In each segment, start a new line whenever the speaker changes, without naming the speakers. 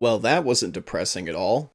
Well, that wasn't depressing at all.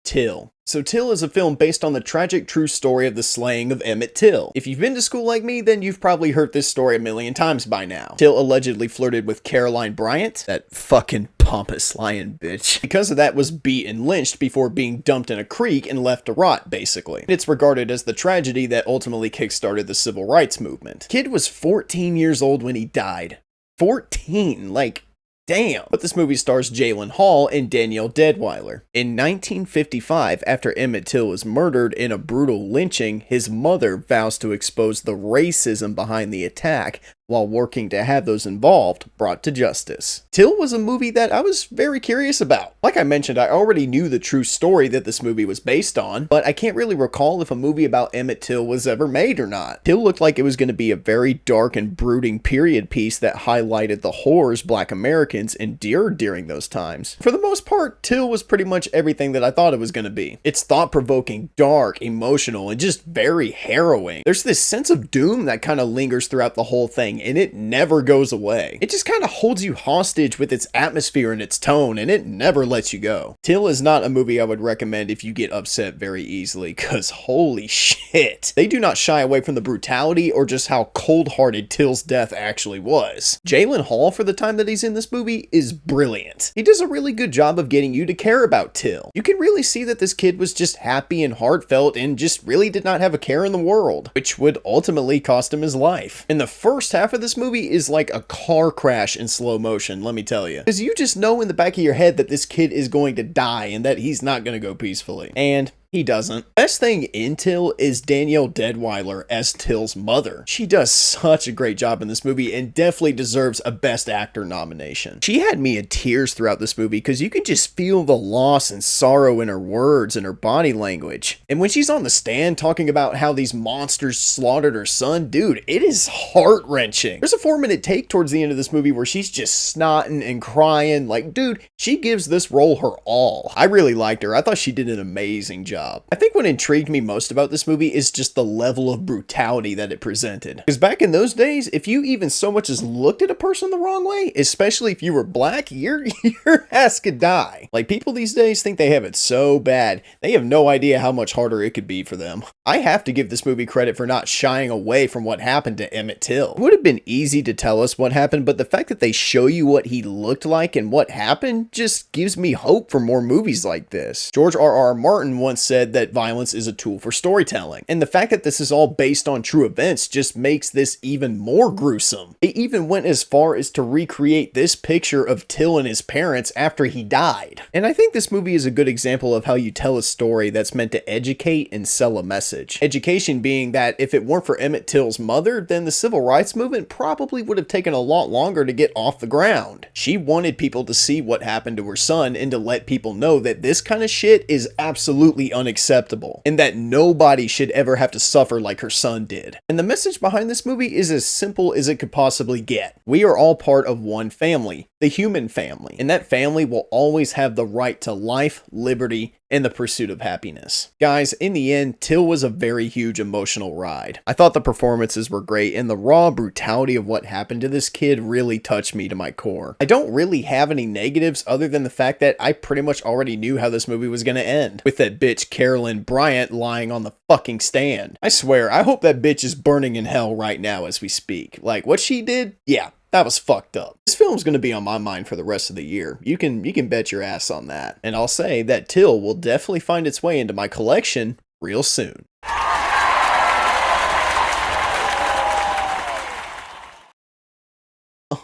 Till. So Till is a film based on the tragic true story of the slaying of Emmitt Till. If you've been to school like me, then you've probably heard this story a million times by now. Till allegedly flirted with Caroline Bryant, that fucking pompous lion bitch. Because of that, was beat and lynched before being dumped in a creek and left to rot, basically. It's regarded as the tragedy that ultimately kickstarted the civil rights movement. Kid was 14 years old when he died. 14, like, damn. But this movie stars Jaylen Hall and Danielle Deadwyler. In 1955, after Emmitt Till was murdered in a brutal lynching, his mother vows to expose the racism behind the attack while working to have those involved brought to justice. Till was a movie that I was very curious about. Like I mentioned, I already knew the true story that this movie was based on, but I can't really recall if a movie about Emmitt Till was ever made or not. Till looked like it was going to be a very dark and brooding period piece that highlighted the horrors Black Americans endured during those times. For the most part, Till was pretty much everything that I thought it was going to be. It's thought-provoking, dark, emotional, and just very harrowing. There's this sense of doom that kind of lingers throughout the whole thing, and it never goes away. It just kind of holds you hostage with its atmosphere and its tone, and it never lets you go. Till is not a movie I would recommend if you get upset very easily, cause holy shit. They do not shy away from the brutality or just how cold-hearted Till's death actually was. Jaylen Hall, for the time that he's in this movie, is brilliant. He does a really good job of getting you to care about Till. You can really see that this kid was just happy and heartfelt and just really did not have a care in the world, which would ultimately cost him his life. In the first half of this movie is like a car crash in slow motion, let me tell you. Because you just know in the back of your head that this kid is going to die and that he's not going to go peacefully. And he doesn't. Best thing in Till is Danielle Deadwyler as Till's mother. She does such a great job in this movie and definitely deserves a Best Actor nomination. She had me in tears throughout this movie because you can just feel the loss and sorrow in her words and her body language. And when she's on the stand talking about how these monsters slaughtered her son, dude, it is heart-wrenching. There's a 4-minute take towards the end of this movie where she's just snotting and crying. Like, dude, she gives this role her all. I really liked her. I thought she did an amazing job. I think what intrigued me most about this movie is just the level of brutality that it presented. Because back in those days, if you even so much as looked at a person the wrong way, especially if you were black, your ass could die. Like, people these days think they have it so bad, they have no idea how much harder it could be for them. I have to give this movie credit for not shying away from what happened to Emmitt Till. It would have been easy to tell us what happened, but the fact that they show you what he looked like and what happened just gives me hope for more movies like this. George R.R. Martin once said that violence is a tool for storytelling, and the fact that this is all based on true events just makes this even more gruesome. They even went as far as to recreate this picture of Till and his parents after he died. And I think this movie is a good example of how you tell a story that's meant to educate and sell a message. Education being that if it weren't for Emmitt Till's mother, then the civil rights movement probably would have taken a lot longer to get off the ground. She wanted people to see what happened to her son and to let people know that this kind of shit is absolutely unacceptable, and that nobody should ever have to suffer like her son did. And the message behind this movie is as simple as it could possibly get. We are all part of one family, the human family, and that family will always have the right to life, liberty, and the pursuit of happiness. Guys, in the end, Till was a very huge emotional ride. I thought the performances were great, and the raw brutality of what happened to this kid really touched me to my core. I don't really have any negatives other than the fact that I pretty much already knew how this movie was gonna end, with that bitch Caroline Bryant lying on the fucking stand. I swear, I hope that bitch is burning in hell right now as we speak. Like, what she did? Yeah. That was fucked up. This film's gonna be on my mind for the rest of the year. You can bet your ass on that. And I'll say that Till will definitely find its way into my collection real soon.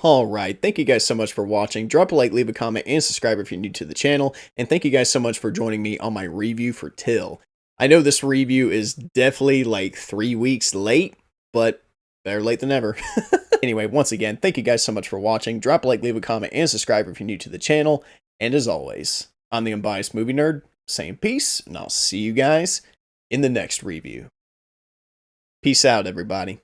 Alright, thank you guys so much for watching. Drop a like, leave a comment, and subscribe if you're new to the channel. And thank you guys so much for joining me on my review for Till. I know this review is definitely like 3 weeks late, but better late than never. Anyway, once again, thank you guys so much for watching. Drop a like, leave a comment, and subscribe if you're new to the channel. And as always, I'm the Unbiased Movie Nerd, saying peace, and I'll see you guys in the next review. Peace out, everybody.